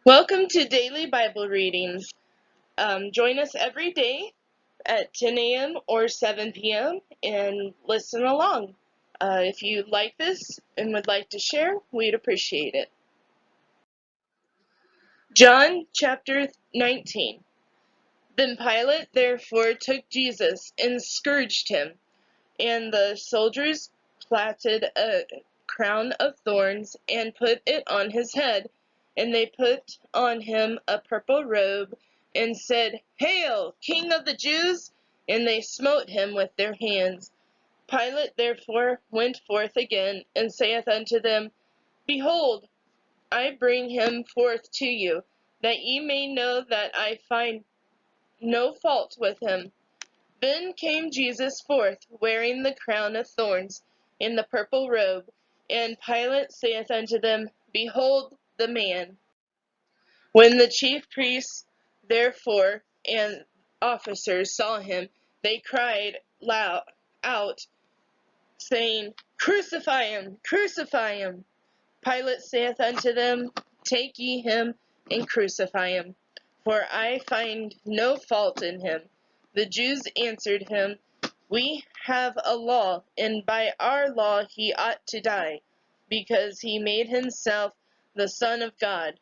Welcome to Daily Bible Readings. Join us every day at 10 a.m. or 7 p.m. and listen along. If you like this and would like to share, we'd appreciate it. John chapter 19. Then Pilate therefore took Jesus and scourged him, and the soldiers platted a crown of thorns and put it on his head. And they put on him a purple robe, and said, Hail, King of the Jews! And they smote him with their hands. Pilate therefore went forth again, and saith unto them, Behold, I bring him forth to you, that ye may know that I find no fault with him. Then came Jesus forth, wearing the crown of thorns, and the purple robe. And Pilate saith unto them, Behold the man. When the chief priests, therefore, and officers saw him, they cried loud out, saying, Crucify him! Crucify him! Pilate saith unto them, Take ye him, and crucify him, for I find no fault in him. The Jews answered him, We have a law, and by our law he ought to die, because he made himself the Son of God.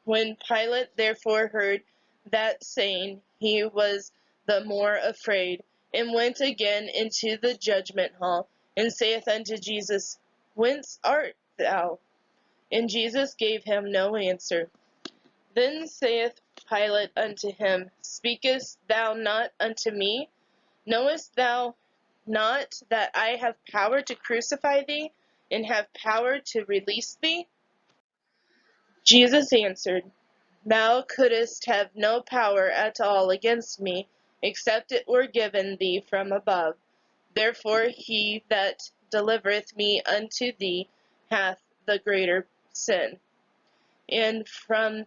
When Pilate therefore heard that saying, he was the more afraid, and went again into the judgment hall, and saith unto Jesus, Whence art thou? And Jesus gave him no answer. Then saith Pilate unto him, Speakest thou not unto me? Knowest thou not that I have power to crucify thee, and have power to release thee? Jesus answered, Thou couldst have no power at all against me, except it were given thee from above. Therefore he that delivereth me unto thee hath the greater sin. And from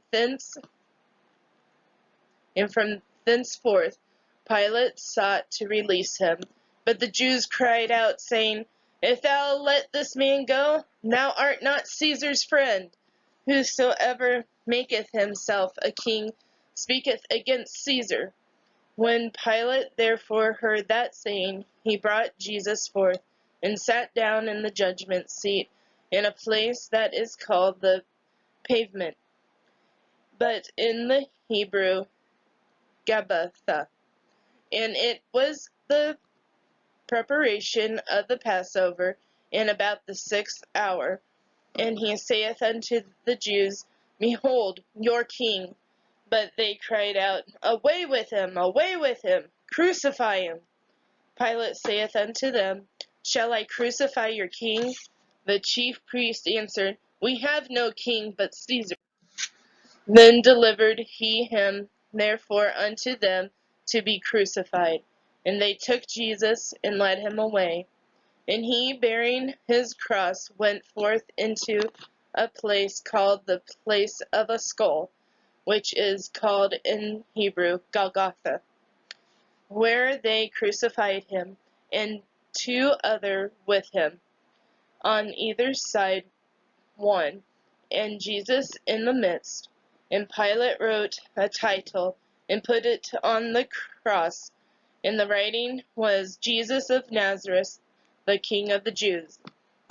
thenceforth Pilate sought to release him. But the Jews cried out, saying, If thou let this man go, thou art not Caesar's friend. Whosoever maketh himself a king speaketh against Caesar. When Pilate therefore heard that saying, he brought Jesus forth, and sat down in the judgment seat, in a place that is called the Pavement, but in the Hebrew Gabbatha. And it was the preparation of the Passover, in about the 6th hour. And he saith unto the Jews, Behold your king. But they cried out, Away with him! Away with him! Crucify him! Pilate saith unto them, Shall I crucify your king? The chief priests answered, We have no king but Caesar. Then delivered he him therefore unto them to be crucified. And they took Jesus, and led him away. And he, bearing his cross, went forth into a place called the place of a skull, which is called in Hebrew Golgotha, where they crucified him, and two other with him, on either side one, and Jesus in the midst. And Pilate wrote a title, and put it on the cross, and the writing was, Jesus of Nazareth, the King of the Jews.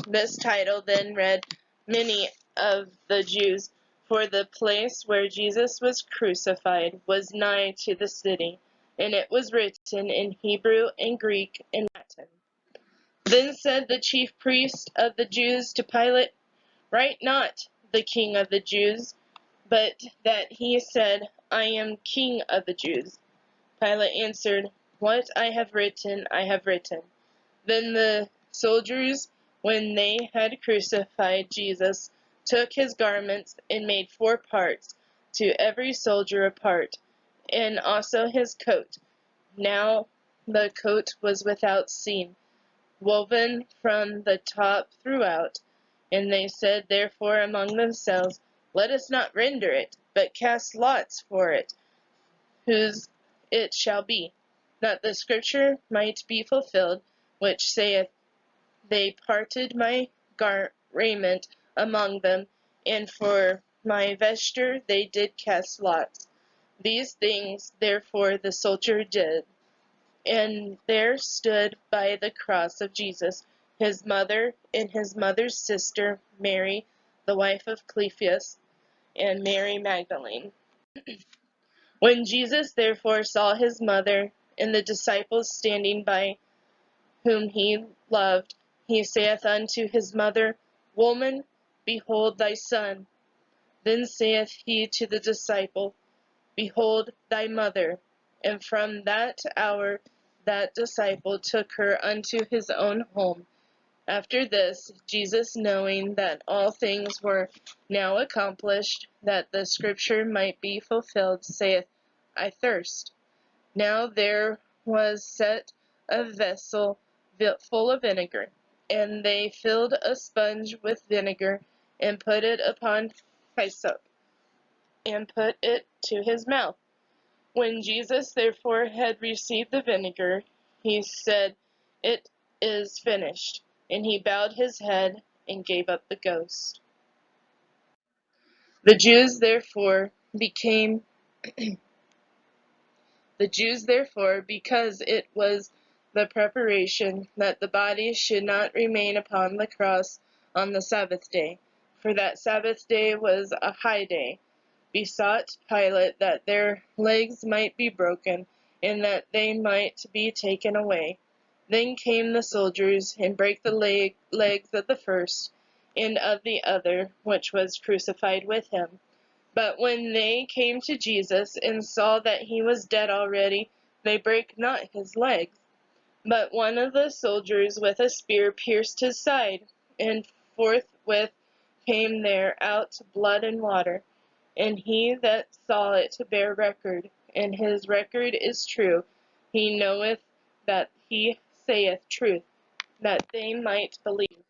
This title then read many of the Jews, for the place where Jesus was crucified was nigh to the city, and it was written in Hebrew and Greek and Latin. Then said the chief priest of the Jews to Pilate, Write not the King of the Jews, but that he said, I am King of the Jews. Pilate answered, What I have written, I have written. Then the soldiers, when they had crucified Jesus, took his garments, and made 4 parts, to every soldier a part, and also his coat. Now the coat was without seam, woven from the top throughout. And they said therefore among themselves, Let us not render it, but cast lots for it, whose it shall be, that the scripture might be fulfilled, which saith, They parted my raiment among them, and for my vesture they did cast lots. These things therefore the soldier did. And there stood by the cross of Jesus his mother and his mother's sister, Mary, the wife of Cleophas, and Mary Magdalene. When Jesus therefore saw his mother and the disciples standing by whom he loved, he saith unto his mother, Woman, behold thy son. Then saith he to the disciple, Behold thy mother. And from that hour that disciple took her unto his own home. After this, Jesus, knowing that all things were now accomplished, that the scripture might be fulfilled, saith, I thirst. Now there was set a vessel full of vinegar, and they filled a sponge with vinegar, and put it upon hyssop, and put it to his mouth. When Jesus therefore had received the vinegar, he said, It is finished. And he bowed his head and gave up the ghost. The Jews therefore, because it was the preparation that the body should not remain upon the cross on the Sabbath day, for that Sabbath day was a high day, besought Pilate that their legs might be broken, and that they might be taken away. Then came the soldiers, and brake the legs of the first, and of the other, which was crucified with him. But when they came to Jesus, and saw that he was dead already, they brake not his legs. But one of the soldiers with a spear pierced his side, and forthwith came there out blood and water. And he that saw it bare record, and his record is true. He knoweth that he saith truth, that they might believe.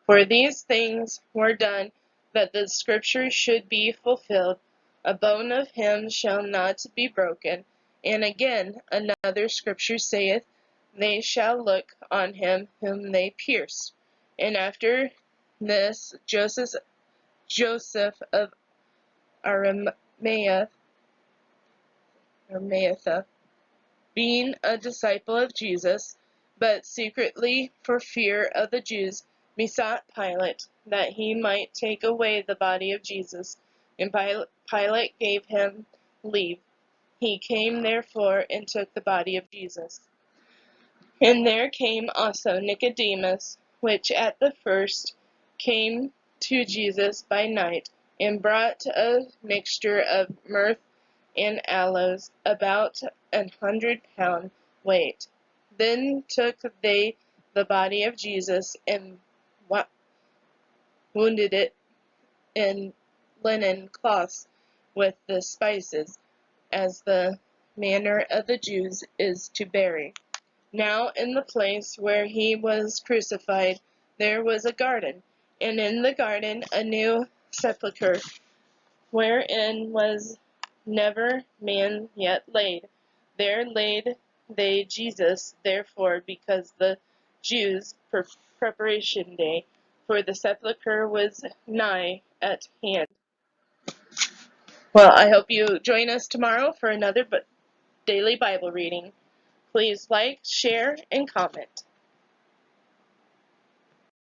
For these things were done, that the scripture should be fulfilled. A bone of him shall not be broken. And again another scripture saith, They shall look on him whom they pierced. And after this Joseph of Arimathea, being a disciple of Jesus, but secretly for fear of the Jews, besought Pilate that he might take away the body of Jesus. And Pilate gave him leave. He came therefore and took the body of Jesus. And there came also Nicodemus, which at the first came to Jesus by night, and brought a mixture of myrrh and aloes, about 100 pound weight. Then took they the body of Jesus, and wounded it in linen cloths with the spices, as the manner of the Jews is to bury. Now in the place where he was crucified there was a garden, and in the garden a new sepulchre, wherein was never man yet laid. There laid they Jesus, therefore, because the Jews' preparation day, for the sepulchre was nigh at hand. Well, I hope you join us tomorrow for another daily Bible reading. Please like, share, and comment.